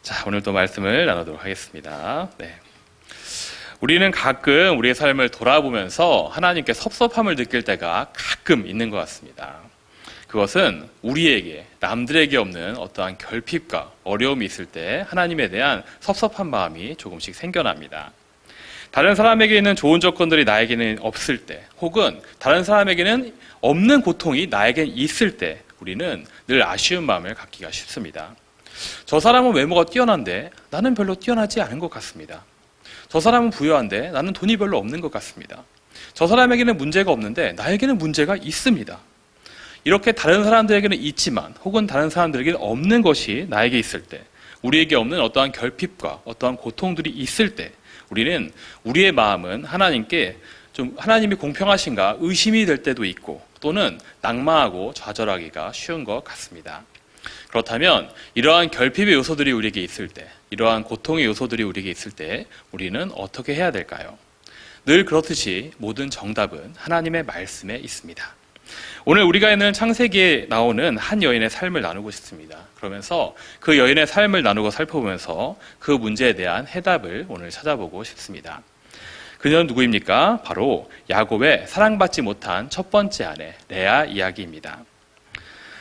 자, 오늘 또 말씀을 나누도록 하겠습니다. 우리는 가끔 우리의 삶을 돌아보면서 하나님께 섭섭함을 느낄 때가 가끔 있는 것 같습니다. 그것은 우리에게, 남들에게 없는 어떠한 결핍과 어려움이 있을 때 하나님에 대한 섭섭한 마음이 조금씩 생겨납니다. 다른 사람에게 있는 좋은 조건들이 나에게는 없을 때, 혹은 다른 사람에게는 없는 고통이 나에게 있을 때 우리는 늘 아쉬운 마음을 갖기가 쉽습니다. 저 사람은 외모가 뛰어난데 나는 별로 뛰어나지 않은 것 같습니다. 저 사람은 부유한데 나는 돈이 별로 없는 것 같습니다. 저 사람에게는 문제가 없는데 나에게는 문제가 있습니다. 이렇게 다른 사람들에게는 있지만 혹은 다른 사람들에게는 없는 것이 나에게 있을 때, 우리에게 없는 어떠한 결핍과 어떠한 고통들이 있을 때 우리는 우리의 마음은 하나님께 좀 하나님이 공평하신가 의심이 될 때도 있고, 또는 낙망하고 좌절하기가 쉬운 것 같습니다. 그렇다면 이러한 결핍의 요소들이 우리에게 있을 때, 이러한 고통의 요소들이 우리에게 있을 때 우리는 어떻게 해야 될까요? 늘 그렇듯이 모든 정답은 하나님의 말씀에 있습니다. 오늘 우리가 있는 창세기에 나오는 한 여인의 삶을 나누고 싶습니다. 그러면서 그 여인의 삶을 나누고 살펴보면서 그 문제에 대한 해답을 오늘 찾아보고 싶습니다. 그녀는 누구입니까? 바로 야곱의 사랑받지 못한 첫 번째 아내 레아 이야기입니다.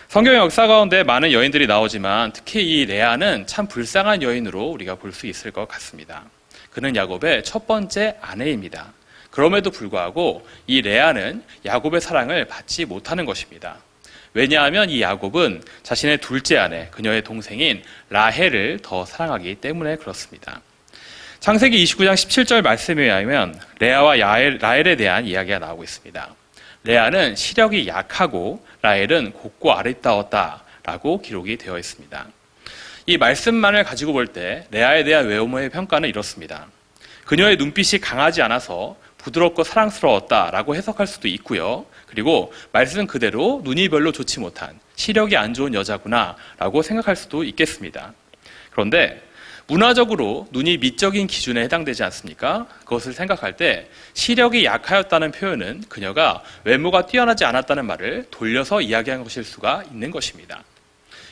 성경의 역사 가운데 많은 여인들이 나오지만 특히 이 레아는 참 불쌍한 여인으로 우리가 볼 수 있을 것 같습니다. 그는 야곱의 첫 번째 아내입니다. 그럼에도 불구하고 이 레아는 야곱의 사랑을 받지 못하는 것입니다. 왜냐하면 이 야곱은 자신의 둘째 아내, 그녀의 동생인 라헬을 더 사랑하기 때문에 그렇습니다. 창세기 29장 17절 말씀에 의하면 레아와 라헬에 대한 이야기가 나오고 있습니다. 레아는 시력이 약하고 라헬은 곱고 아름다웠다라고 기록이 되어 있습니다. 이 말씀만을 가지고 볼 때 레아에 대한 외모의 평가는 이렇습니다. 그녀의 눈빛이 강하지 않아서 부드럽고 사랑스러웠다라고 해석할 수도 있고요. 그리고 말씀 그대로 눈이 별로 좋지 못한, 시력이 안 좋은 여자구나라고 생각할 수도 있겠습니다. 그런데 문화적으로 눈이 미적인 기준에 해당되지 않습니까? 그것을 생각할 때 시력이 약하였다는 표현은 그녀가 외모가 뛰어나지 않았다는 말을 돌려서 이야기한 것일 수가 있는 것입니다.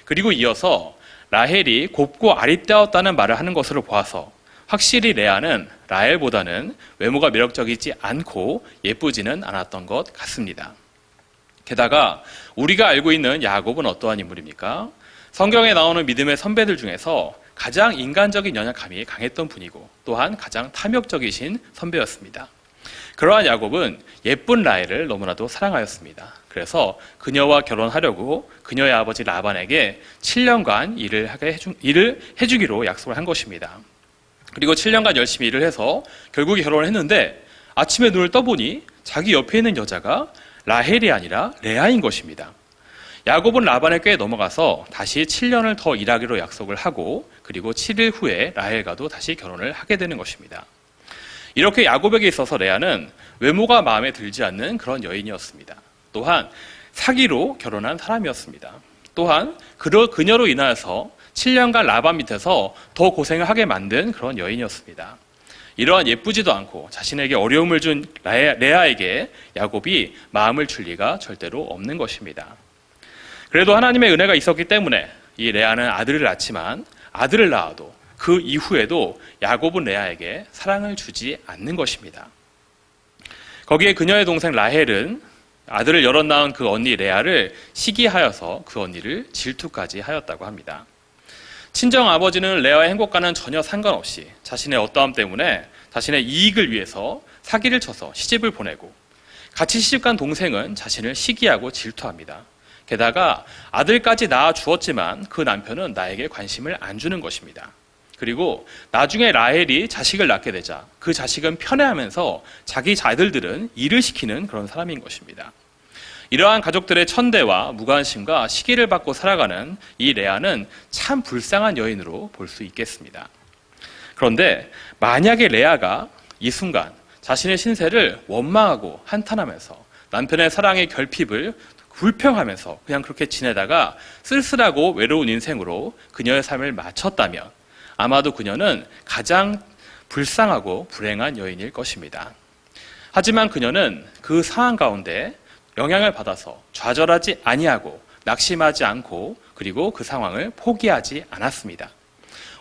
그리고 이어서 라헬이 곱고 아리따웠다는 말을 하는 것으로 보아서 확실히 레아는 라헬보다는 외모가 매력적이지 않고 예쁘지는 않았던 것 같습니다. 게다가 우리가 알고 있는 야곱은 어떠한 인물입니까? 성경에 나오는 믿음의 선배들 중에서 가장 인간적인 연약함이 강했던 분이고 또한 가장 탐욕적이신 선배였습니다. 그러한 야곱은 예쁜 라헬을 너무나도 사랑하였습니다. 그래서 그녀와 결혼하려고 그녀의 아버지 라반에게 7년간 일을 해주기로 약속을 한 것입니다. 그리고 7년간 열심히 일을 해서 결국에 결혼을 했는데 아침에 눈을 떠보니 자기 옆에 있는 여자가 라헬이 아니라 레아인 것입니다. 야곱은 라반의 꾀에 넘어가서 다시 7년을 더 일하기로 약속을 하고, 그리고 7일 후에 라헬과도 다시 결혼을 하게 되는 것입니다. 이렇게 야곱에게 있어서 레아는 외모가 마음에 들지 않는 그런 여인이었습니다. 또한 사기로 결혼한 사람이었습니다. 또한 그녀로 인하여서 7년간 라반 밑에서 더 고생을 하게 만든 그런 여인이었습니다. 이러한 예쁘지도 않고 자신에게 어려움을 준 레아에게 야곱이 마음을 줄 리가 절대로 없는 것입니다. 그래도 하나님의 은혜가 있었기 때문에 이 레아는 아들을 낳지만 아들을 낳아도 그 이후에도 야곱은 레아에게 사랑을 주지 않는 것입니다. 거기에 그녀의 동생 라헬은 아들을 여럿 낳은 그 언니 레아를 시기하여서 그 언니를 질투까지 하였다고 합니다. 친정 아버지는 레아의 행복과는 전혀 상관없이 자신의 어떠함 때문에 자신의 이익을 위해서 사기를 쳐서 시집을 보내고, 같이 시집간 동생은 자신을 시기하고 질투합니다. 게다가 아들까지 낳아 주었지만 그 남편은 나에게 관심을 안 주는 것입니다. 그리고 나중에 라헬이 자식을 낳게 되자 그 자식은 편애하면서 자기 아들들은 일을 시키는 그런 사람인 것입니다. 이러한 가족들의 천대와 무관심과 시기를 받고 살아가는 이 레아는 참 불쌍한 여인으로 볼 수 있겠습니다. 그런데 만약에 레아가 이 순간 자신의 신세를 원망하고 한탄하면서 남편의 사랑의 결핍을 불평하면서 그냥 그렇게 지내다가 쓸쓸하고 외로운 인생으로 그녀의 삶을 마쳤다면 아마도 그녀는 가장 불쌍하고 불행한 여인일 것입니다. 하지만 그녀는 그 상황 가운데 영향을 받아서 좌절하지 아니하고 낙심하지 않고, 그리고 그 상황을 포기하지 않았습니다.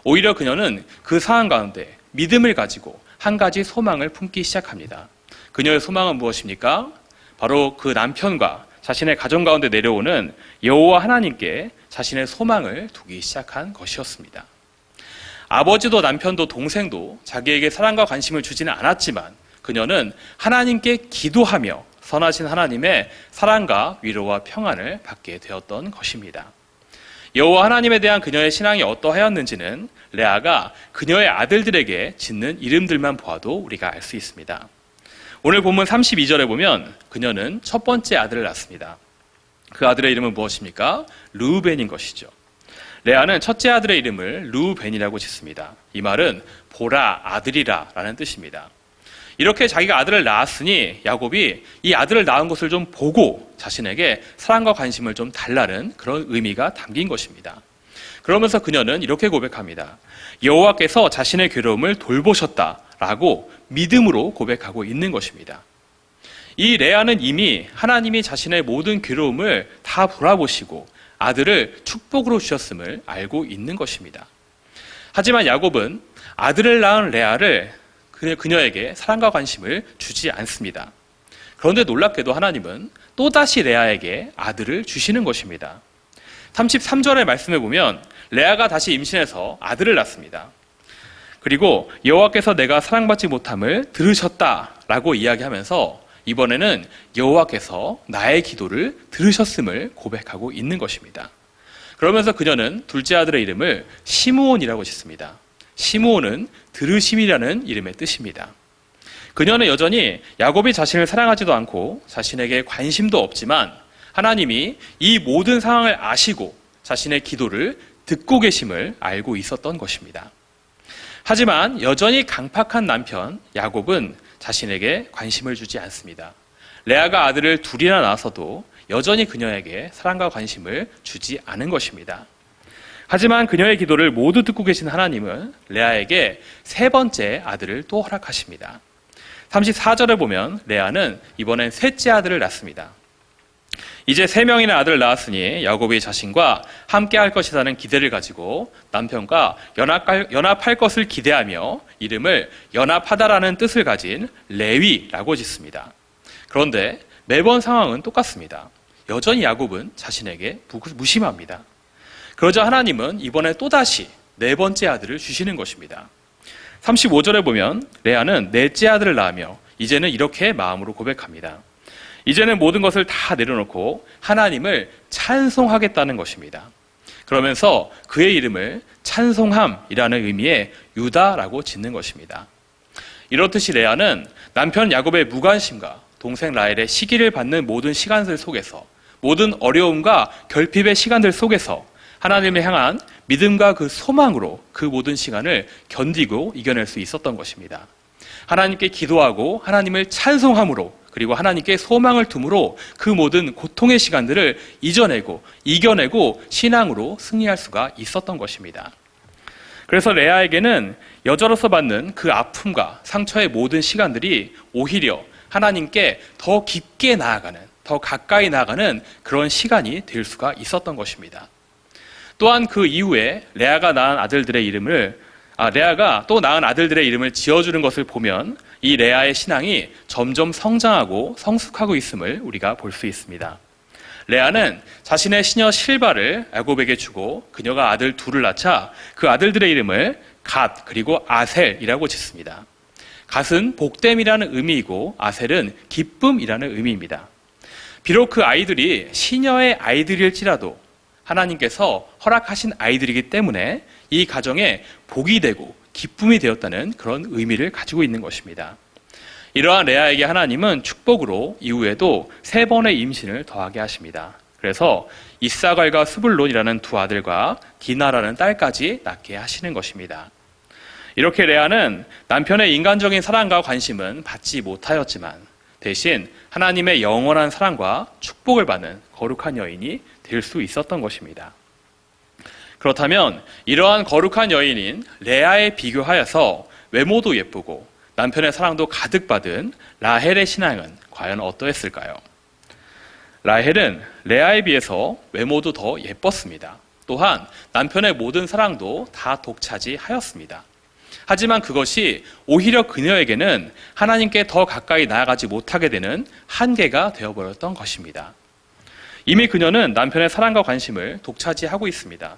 오히려 그녀는 그 상황 가운데 믿음을 가지고 한 가지 소망을 품기 시작합니다. 그녀의 소망은 무엇입니까? 바로 그 남편과 자신의 가정 가운데 내려오는 여호와 하나님께 자신의 소망을 두기 시작한 것이었습니다. 아버지도 남편도 동생도 자기에게 사랑과 관심을 주지는 않았지만 그녀는 하나님께 기도하며 선하신 하나님의 사랑과 위로와 평안을 받게 되었던 것입니다. 여호와 하나님에 대한 그녀의 신앙이 어떠하였는지는 레아가 그녀의 아들들에게 짓는 이름들만 보아도 우리가 알 수 있습니다. 오늘 본문 32절에 보면 그녀는 첫 번째 아들을 낳습니다. 그 아들의 이름은 무엇입니까? 르우벤인 것이죠. 레아는 첫째 아들의 이름을 르우벤이라고 짓습니다. 이 말은 보라, 아들이라 라는 뜻입니다. 이렇게 자기가 아들을 낳았으니 야곱이 이 아들을 낳은 것을 좀 보고 자신에게 사랑과 관심을 좀 달라는 그런 의미가 담긴 것입니다. 그러면서 그녀는 이렇게 고백합니다. 여호와께서 자신의 괴로움을 돌보셨다라고 믿음으로 고백하고 있는 것입니다. 이 레아는 이미 하나님이 자신의 모든 괴로움을 다 돌아보시고 아들을 축복으로 주셨음을 알고 있는 것입니다. 하지만 야곱은 아들을 낳은 레아를 그녀에게 사랑과 관심을 주지 않습니다. 그런데 놀랍게도 하나님은 또다시 레아에게 아들을 주시는 것입니다. 33절의 말씀에 보면 레아가 다시 임신해서 아들을 낳습니다. 그리고 여호와께서 내가 사랑받지 못함을 들으셨다라고 이야기하면서 이번에는 여호와께서 나의 기도를 들으셨음을 고백하고 있는 것입니다. 그러면서 그녀는 둘째 아들의 이름을 시므온이라고 짓습니다. 시므온은 들으심이라는 이름의 뜻입니다. 그녀는 여전히 야곱이 자신을 사랑하지도 않고 자신에게 관심도 없지만 하나님이 이 모든 상황을 아시고 자신의 기도를 듣고 계심을 알고 있었던 것입니다. 하지만 여전히 강팍한 남편 야곱은 자신에게 관심을 주지 않습니다. 레아가 아들을 둘이나 낳아서도 여전히 그녀에게 사랑과 관심을 주지 않은 것입니다. 하지만 그녀의 기도를 모두 듣고 계신 하나님은 레아에게 세 번째 아들을 또 허락하십니다. 34절에 보면 레아는 이번엔 셋째 아들을 낳습니다. 이제 3명이나 아들을 낳았으니 야곱이 자신과 함께할 것이라는 기대를 가지고 남편과 연합할 것을 기대하며 이름을 연합하다라는 뜻을 가진 레위라고 짓습니다. 그런데 매번 상황은 똑같습니다. 여전히 야곱은 자신에게 무심합니다. 그러자 하나님은 이번에 또다시 네 번째 아들을 주시는 것입니다. 35절에 보면 레아는 넷째 아들을 낳으며 이제는 이렇게 마음으로 고백합니다. 이제는 모든 것을 다 내려놓고 하나님을 찬송하겠다는 것입니다. 그러면서 그의 이름을 찬송함이라는 의미의 유다라고 짓는 것입니다. 이렇듯이 레아는 남편 야곱의 무관심과 동생 라헬의 시기를 받는 모든 시간들 속에서 모든 어려움과 결핍의 시간들 속에서 하나님을 향한 믿음과 그 소망으로 그 모든 시간을 견디고 이겨낼 수 있었던 것입니다. 하나님께 기도하고 하나님을 찬송함으로 그리고 하나님께 소망을 둠으로 그 모든 고통의 시간들을 이겨내고 신앙으로 승리할 수가 있었던 것입니다. 그래서 레아에게는 여자로서 받는 그 아픔과 상처의 모든 시간들이 오히려 하나님께 더 깊게 나아가는, 더 가까이 나아가는 그런 시간이 될 수가 있었던 것입니다. 또한 그 이후에 레아가 또 낳은 아들들의 이름을 지어주는 것을 보면 이 레아의 신앙이 점점 성장하고 성숙하고 있음을 우리가 볼 수 있습니다. 레아는 자신의 시녀 실바를 야곱에게 주고 그녀가 아들 둘을 낳자 그 아들들의 이름을 갓 그리고 아셀이라고 짓습니다. 갓은 복됨이라는 의미이고 아셀은 기쁨이라는 의미입니다. 비록 그 아이들이 시녀의 아이들일지라도 하나님께서 허락하신 아이들이기 때문에 이 가정에 복이 되고 기쁨이 되었다는 그런 의미를 가지고 있는 것입니다. 이러한 레아에게 하나님은 축복으로 이후에도 3번의 임신을 더하게 하십니다. 그래서 이사갈과 스불론이라는 두 아들과 디나라는 딸까지 낳게 하시는 것입니다. 이렇게 레아는 남편의 인간적인 사랑과 관심은 받지 못하였지만 대신 하나님의 영원한 사랑과 축복을 받는 거룩한 여인이 될 수 있었던 것입니다. 그렇다면 이러한 거룩한 여인인 레아에 비교하여서 외모도 예쁘고 남편의 사랑도 가득 받은 라헬의 신앙은 과연 어떠했을까요? 라헬은 레아에 비해서 외모도 더 예뻤습니다. 또한 남편의 모든 사랑도 다 독차지하였습니다. 하지만 그것이 오히려 그녀에게는 하나님께 더 가까이 나아가지 못하게 되는 한계가 되어버렸던 것입니다. 이미 그녀는 남편의 사랑과 관심을 독차지하고 있습니다.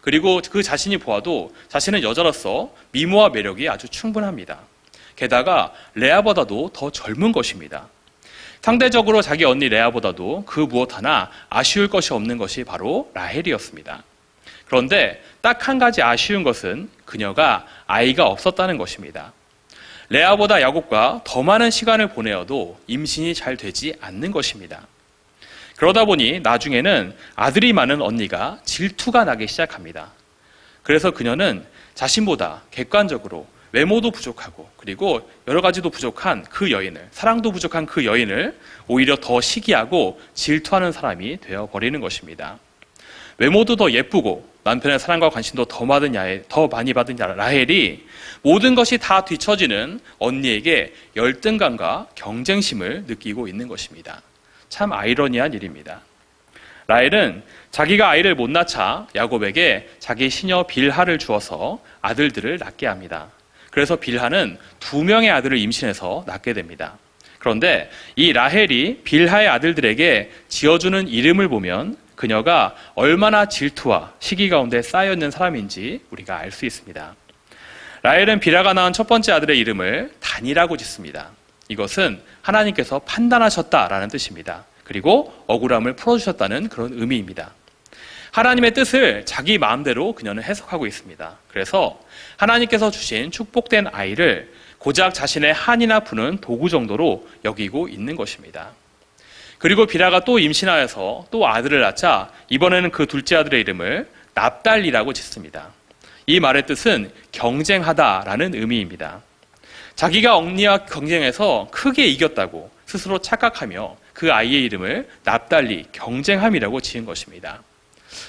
그리고 그 자신이 보아도 자신은 여자로서 미모와 매력이 아주 충분합니다. 게다가 레아보다도 더 젊은 것입니다. 상대적으로 자기 언니 레아보다도 그 무엇 하나 아쉬울 것이 없는 것이 바로 라헬이었습니다. 그런데 딱 한 가지 아쉬운 것은 그녀가 아이가 없었다는 것입니다. 레아보다 야곱과 더 많은 시간을 보내어도 임신이 잘 되지 않는 것입니다. 그러다 보니 나중에는 아들이 많은 언니가 질투가 나기 시작합니다. 그래서 그녀는 자신보다 객관적으로 외모도 부족하고 그리고 여러 가지도 부족한 그 여인을, 사랑도 부족한 그 여인을 오히려 더 시기하고 질투하는 사람이 되어버리는 것입니다. 외모도 더 예쁘고 남편의 사랑과 관심도 더 많이 받은 라헬이 모든 것이 다 뒤처지는 언니에게 열등감과 경쟁심을 느끼고 있는 것입니다. 참 아이러니한 일입니다. 라헬은 자기가 아이를 못 낳자 야곱에게 자기 시녀 빌하를 주어서 아들들을 낳게 합니다. 그래서 빌하는 2명의 아들을 임신해서 낳게 됩니다. 그런데 이 라헬이 빌하의 아들들에게 지어주는 이름을 보면 그녀가 얼마나 질투와 시기 가운데 쌓여있는 사람인지 우리가 알 수 있습니다. 라헬은 빌하가 낳은 첫 번째 아들의 이름을 단이라고 짓습니다. 이것은 하나님께서 판단하셨다라는 뜻입니다. 그리고 억울함을 풀어주셨다는 그런 의미입니다. 하나님의 뜻을 자기 마음대로 그녀는 해석하고 있습니다. 그래서 하나님께서 주신 축복된 아이를 고작 자신의 한이나 푸는 도구 정도로 여기고 있는 것입니다. 그리고 빌하가 또 임신하여서 또 아들을 낳자 이번에는 그 둘째 아들의 이름을 납달리라고 짓습니다. 이 말의 뜻은 경쟁하다라는 의미입니다. 자기가 언니와 경쟁해서 크게 이겼다고 스스로 착각하며 그 아이의 이름을 납달리, 경쟁함이라고 지은 것입니다.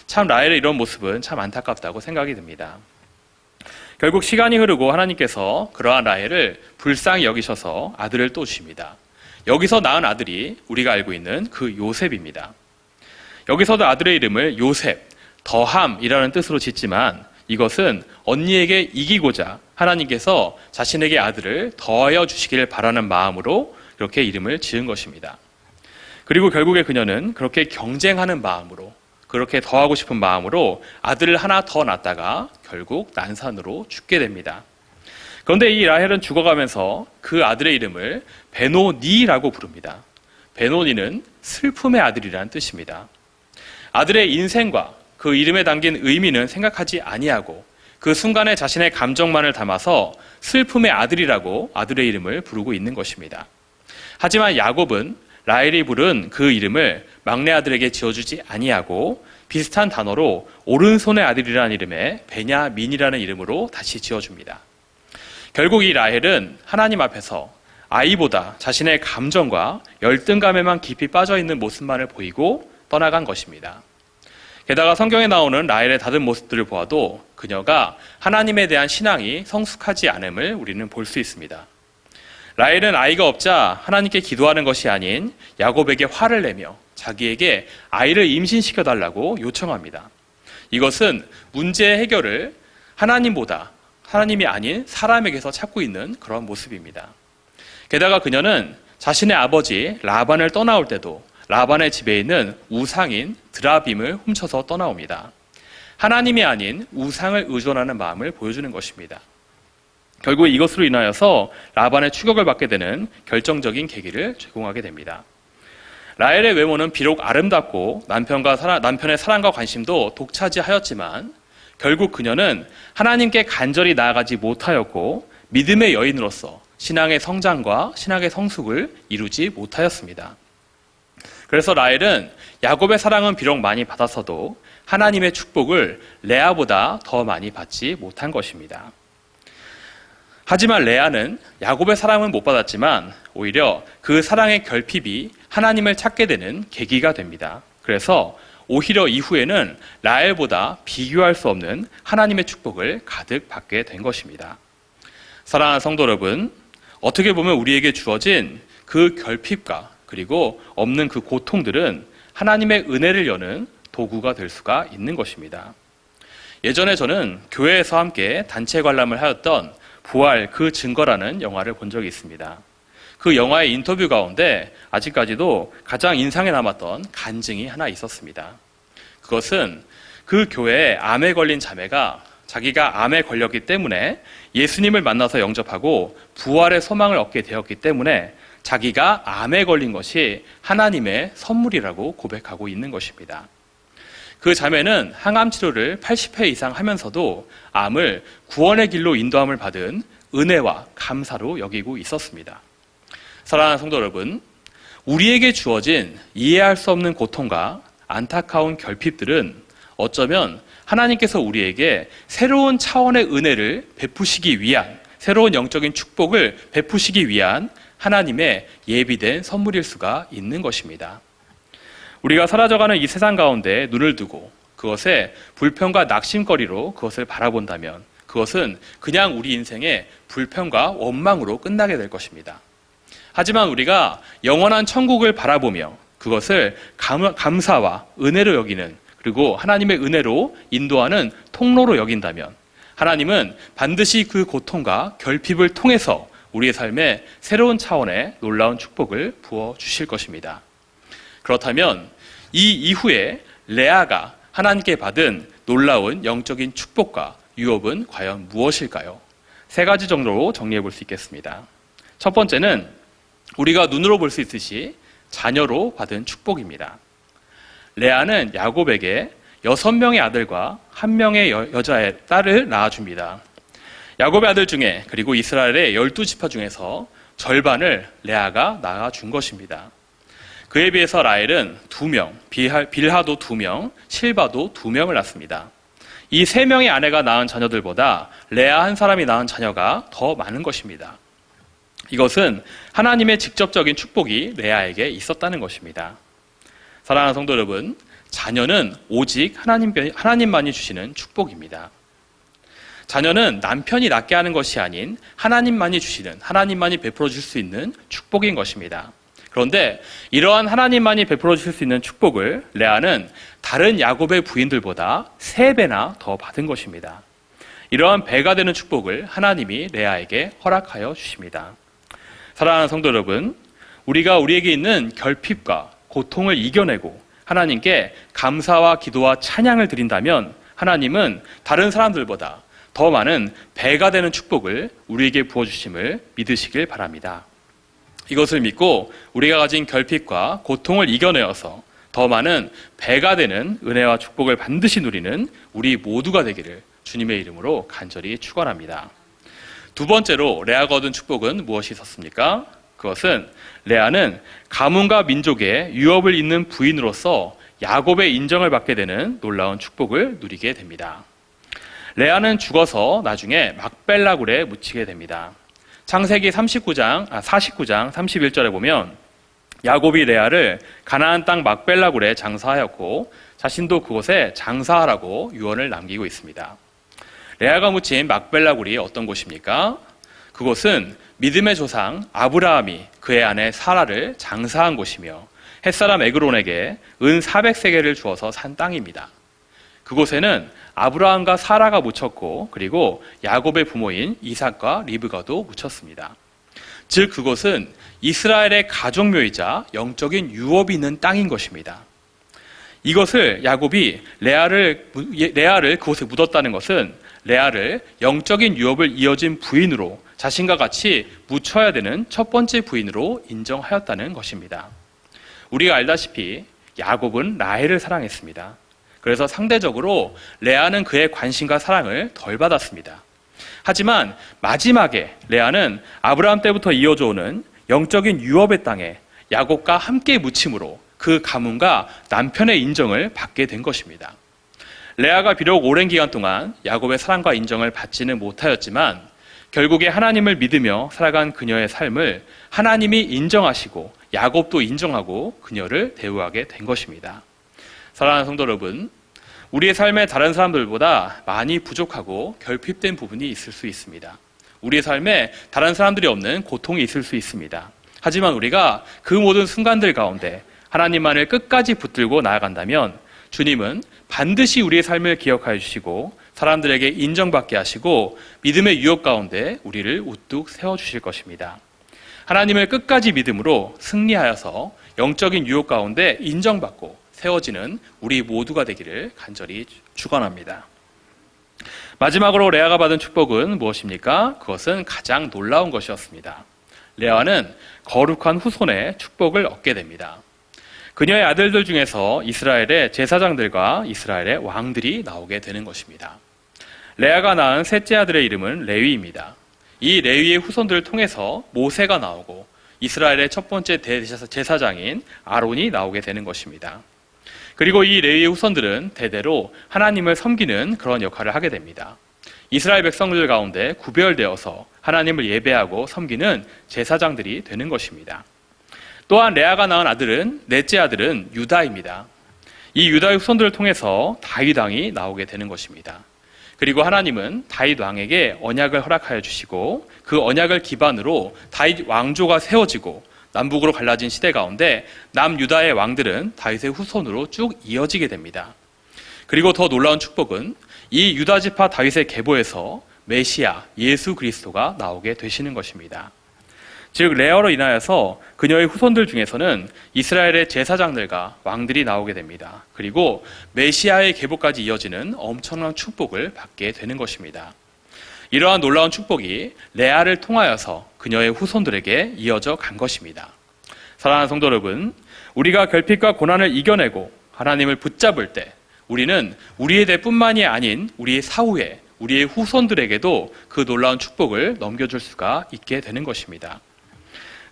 참 라헬의 이런 모습은 참 안타깝다고 생각이 듭니다. 결국 시간이 흐르고 하나님께서 그러한 라헬을 불쌍히 여기셔서 아들을 또 주십니다. 여기서 낳은 아들이 우리가 알고 있는 그 요셉입니다. 여기서도 아들의 이름을 요셉, 더함이라는 뜻으로 짓지만 이것은 언니에게 이기고자 하나님께서 자신에게 아들을 더하여 주시기를 바라는 마음으로 이렇게 이름을 지은 것입니다. 그리고 결국에 그녀는 그렇게 경쟁하는 마음으로, 그렇게 더하고 싶은 마음으로 아들을 하나 더 낳다가 결국 난산으로 죽게 됩니다. 그런데 이 라헬은 죽어가면서 그 아들의 이름을 베노니라고 부릅니다. 베노니는 슬픔의 아들이라는 뜻입니다. 아들의 인생과 그 이름에 담긴 의미는 생각하지 아니하고 그 순간에 자신의 감정만을 담아서 슬픔의 아들이라고 아들의 이름을 부르고 있는 것입니다. 하지만 야곱은 라헬이 부른 그 이름을 막내 아들에게 지어주지 아니하고 비슷한 단어로 오른손의 아들이라는 이름에 베냐민이라는 이름으로 다시 지어줍니다. 결국 이 라헬은 하나님 앞에서 아이보다 자신의 감정과 열등감에만 깊이 빠져있는 모습만을 보이고 떠나간 것입니다. 게다가 성경에 나오는 라헬의 다른 모습들을 보아도 그녀가 하나님에 대한 신앙이 성숙하지 않음을 우리는 볼 수 있습니다. 라헬은 아이가 없자 하나님께 기도하는 것이 아닌 야곱에게 화를 내며 자기에게 아이를 임신시켜달라고 요청합니다. 이것은 문제의 해결을 하나님이 아닌 사람에게서 찾고 있는 그런 모습입니다. 게다가 그녀는 자신의 아버지 라반을 떠나올 때도 라반의 집에 있는 우상인 드라빔을 훔쳐서 떠나옵니다. 하나님이 아닌 우상을 의존하는 마음을 보여주는 것입니다. 결국 이것으로 인하여서 라반의 추격을 받게 되는 결정적인 계기를 제공하게 됩니다. 라헬의 외모는 비록 아름답고 남편의 사랑과 관심도 독차지하였지만 결국 그녀는 하나님께 간절히 나아가지 못하였고 믿음의 여인으로서 신앙의 성장과 신앙의 성숙을 이루지 못하였습니다. 그래서 라헬은 야곱의 사랑은 비록 많이 받았어도 하나님의 축복을 레아보다 더 많이 받지 못한 것입니다. 하지만 레아는 야곱의 사랑은 못 받았지만 오히려 그 사랑의 결핍이 하나님을 찾게 되는 계기가 됩니다. 그래서 오히려 이후에는 라헬보다 비교할 수 없는 하나님의 축복을 가득 받게 된 것입니다. 사랑하는 성도 여러분, 어떻게 보면 우리에게 주어진 그 결핍과 그리고 없는 그 고통들은 하나님의 은혜를 여는 도구가 될 수가 있는 것입니다. 예전에 저는 교회에서 함께 단체 관람을 하였던 부활 그 증거라는 영화를 본 적이 있습니다. 그 영화의 인터뷰 가운데 아직까지도 가장 인상에 남았던 간증이 하나 있었습니다. 그것은 그 교회에 암에 걸린 자매가 자기가 암에 걸렸기 때문에 예수님을 만나서 영접하고 부활의 소망을 얻게 되었기 때문에 자기가 암에 걸린 것이 하나님의 선물이라고 고백하고 있는 것입니다. 그 자매는 항암 치료를 80회 이상 하면서도 암을 구원의 길로 인도함을 받은 은혜와 감사로 여기고 있었습니다. 사랑하는 성도 여러분, 우리에게 주어진 이해할 수 없는 고통과 안타까운 결핍들은 어쩌면 하나님께서 우리에게 새로운 차원의 은혜를 베푸시기 위한, 새로운 영적인 축복을 베푸시기 위한 하나님의 예비된 선물일 수가 있는 것입니다. 우리가 사라져가는 이 세상 가운데 눈을 두고 그것에 불평과 낙심거리로 그것을 바라본다면 그것은 그냥 우리 인생의 불평과 원망으로 끝나게 될 것입니다. 하지만 우리가 영원한 천국을 바라보며 그것을 감사와 은혜로 여기는, 그리고 하나님의 은혜로 인도하는 통로로 여긴다면 하나님은 반드시 그 고통과 결핍을 통해서 우리의 삶에 새로운 차원의 놀라운 축복을 부어주실 것입니다. 그렇다면 이 이후에 레아가 하나님께 받은 놀라운 영적인 축복과 유업은 과연 무엇일까요? 세 가지 정도로 정리해 볼 수 있겠습니다. 첫 번째는 우리가 눈으로 볼 수 있듯이 자녀로 받은 축복입니다. 레아는 야곱에게 6명의 아들과 1명의 여자의 딸을 낳아줍니다. 야곱의 아들 중에, 그리고 이스라엘의 12지파 중에서 절반을 레아가 낳아준 것입니다. 그에 비해서 라헬은 2명, 빌하도 2명, 실바도 2명을 낳습니다. 이 3명의 아내가 낳은 자녀들보다 레아 한 사람이 낳은 자녀가 더 많은 것입니다. 이것은 하나님의 직접적인 축복이 레아에게 있었다는 것입니다. 사랑하는 성도 여러분, 자녀는 오직 하나님만이 주시는 축복입니다. 자녀는 남편이 낳게 하는 것이 아닌 하나님만이 주시는, 하나님만이 베풀어 줄 수 있는 축복인 것입니다. 그런데 이러한 하나님만이 베풀어 주실 수 있는 축복을 레아는 다른 야곱의 부인들보다 3배나 더 받은 것입니다. 이러한 배가 되는 축복을 하나님이 레아에게 허락하여 주십니다. 사랑하는 성도 여러분, 우리가 우리에게 있는 결핍과 고통을 이겨내고 하나님께 감사와 기도와 찬양을 드린다면 하나님은 다른 사람들보다 더 많은 배가 되는 축복을 우리에게 부어주심을 믿으시길 바랍니다. 이것을 믿고 우리가 가진 결핍과 고통을 이겨내어서 더 많은 배가 되는 은혜와 축복을 반드시 누리는 우리 모두가 되기를 주님의 이름으로 간절히 축원합니다. 두 번째로 레아가 얻은 축복은 무엇이 있었습니까? 그것은 레아는 가문과 민족의 유업을 잇는 부인으로서 야곱의 인정을 받게 되는 놀라운 축복을 누리게 됩니다. 레아는 죽어서 나중에 막벨라 굴에 묻히게 됩니다. 창세기 49장 31절에 보면 야곱이 레아를 가나안 땅 막벨라 굴에 장사하였고 자신도 그곳에 장사하라고 유언을 남기고 있습니다. 레아가 묻힌 막벨라 굴이 어떤 곳입니까? 그곳은 믿음의 조상 아브라함이 그의 아내 사라를 장사한 곳이며 햇사람 에그론에게 은 400세겔을 주어서 산 땅입니다. 그곳에는 아브라함과 사라가 묻혔고 그리고 야곱의 부모인 이삭과 리브가도 묻혔습니다. 즉 그곳은 이스라엘의 가족묘이자 영적인 유업이 있는 땅인 것입니다. 이것을 야곱이 레아를 그곳에 묻었다는 것은 레아를 영적인 유업을 이어진 부인으로 자신과 같이 묻혀야 되는 첫 번째 부인으로 인정하였다는 것입니다. 우리가 알다시피 야곱은 라헬을 사랑했습니다. 그래서 상대적으로 레아는 그의 관심과 사랑을 덜 받았습니다. 하지만 마지막에 레아는 아브라함 때부터 이어져 오는 영적인 유업의 땅에 야곱과 함께 묻힘으로 그 가문과 남편의 인정을 받게 된 것입니다. 레아가 비록 오랜 기간 동안 야곱의 사랑과 인정을 받지는 못하였지만 결국에 하나님을 믿으며 살아간 그녀의 삶을 하나님이 인정하시고 야곱도 인정하고 그녀를 대우하게 된 것입니다. 사랑하는 성도 여러분, 우리의 삶에 다른 사람들보다 많이 부족하고 결핍된 부분이 있을 수 있습니다. 우리의 삶에 다른 사람들이 없는 고통이 있을 수 있습니다. 하지만 우리가 그 모든 순간들 가운데 하나님만을 끝까지 붙들고 나아간다면 주님은 반드시 우리의 삶을 기억하여 주시고 사람들에게 인정받게 하시고 믿음의 유혹 가운데 우리를 우뚝 세워주실 것입니다. 하나님을 끝까지 믿음으로 승리하여서 영적인 유혹 가운데 인정받고 세워지는 우리 모두가 되기를 간절히 축원합니다. 마지막으로 레아가 받은 축복은 무엇입니까? 그것은 가장 놀라운 것이었습니다. 레아는 거룩한 후손의 축복을 얻게 됩니다. 그녀의 아들들 중에서 이스라엘의 제사장들과 이스라엘의 왕들이 나오게 되는 것입니다. 레아가 낳은 셋째 아들의 이름은 레위입니다. 이 레위의 후손들을 통해서 모세가 나오고 이스라엘의 첫 번째 제사장인 아론이 나오게 되는 것입니다. 그리고 이 레위의 후손들은 대대로 하나님을 섬기는 그런 역할을 하게 됩니다. 이스라엘 백성들 가운데 구별되어서 하나님을 예배하고 섬기는 제사장들이 되는 것입니다. 또한 레아가 낳은 아들은 넷째 아들은 유다입니다. 이 유다의 후손들을 통해서 다윗 왕이 나오게 되는 것입니다. 그리고 하나님은 다윗 왕에게 언약을 허락하여 주시고 그 언약을 기반으로 다윗 왕조가 세워지고 남북으로 갈라진 시대 가운데 남유다의 왕들은 다윗의 후손으로 쭉 이어지게 됩니다. 그리고 더 놀라운 축복은 이 유다 지파 다윗의 계보에서 메시아 예수 그리스도가 나오게 되시는 것입니다. 즉 레아로 인하여서 그녀의 후손들 중에서는 이스라엘의 제사장들과 왕들이 나오게 됩니다. 그리고 메시아의 계보까지 이어지는 엄청난 축복을 받게 되는 것입니다. 이러한 놀라운 축복이 레아를 통하여서 그녀의 후손들에게 이어져 간 것입니다. 사랑하는 성도 여러분, 우리가 결핍과 고난을 이겨내고 하나님을 붙잡을 때 우리는 우리의 대뿐만이 아닌 우리의 사후에 우리의 후손들에게도 그 놀라운 축복을 넘겨줄 수가 있게 되는 것입니다.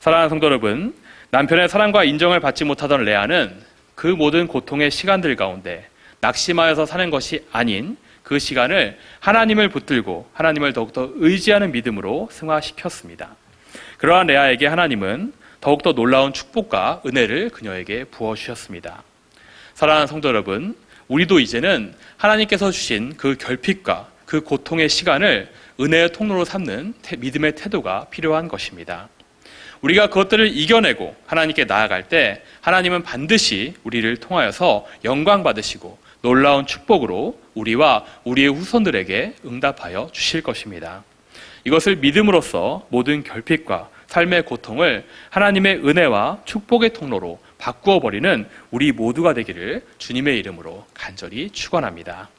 사랑하는 성도 여러분, 남편의 사랑과 인정을 받지 못하던 레아는 그 모든 고통의 시간들 가운데 낙심하여서 사는 것이 아닌 그 시간을 하나님을 붙들고 하나님을 더욱더 의지하는 믿음으로 승화시켰습니다. 그러한 레아에게 하나님은 더욱더 놀라운 축복과 은혜를 그녀에게 부어주셨습니다. 사랑하는 성도 여러분, 우리도 이제는 하나님께서 주신 그 결핍과 그 고통의 시간을 은혜의 통로로 삼는 믿음의 태도가 필요한 것입니다. 우리가 그것들을 이겨내고 하나님께 나아갈 때 하나님은 반드시 우리를 통하여서 영광 받으시고 놀라운 축복으로 우리와 우리의 후손들에게 응답하여 주실 것입니다. 이것을 믿음으로써 모든 결핍과 삶의 고통을 하나님의 은혜와 축복의 통로로 바꾸어 버리는 우리 모두가 되기를 주님의 이름으로 간절히 축원합니다.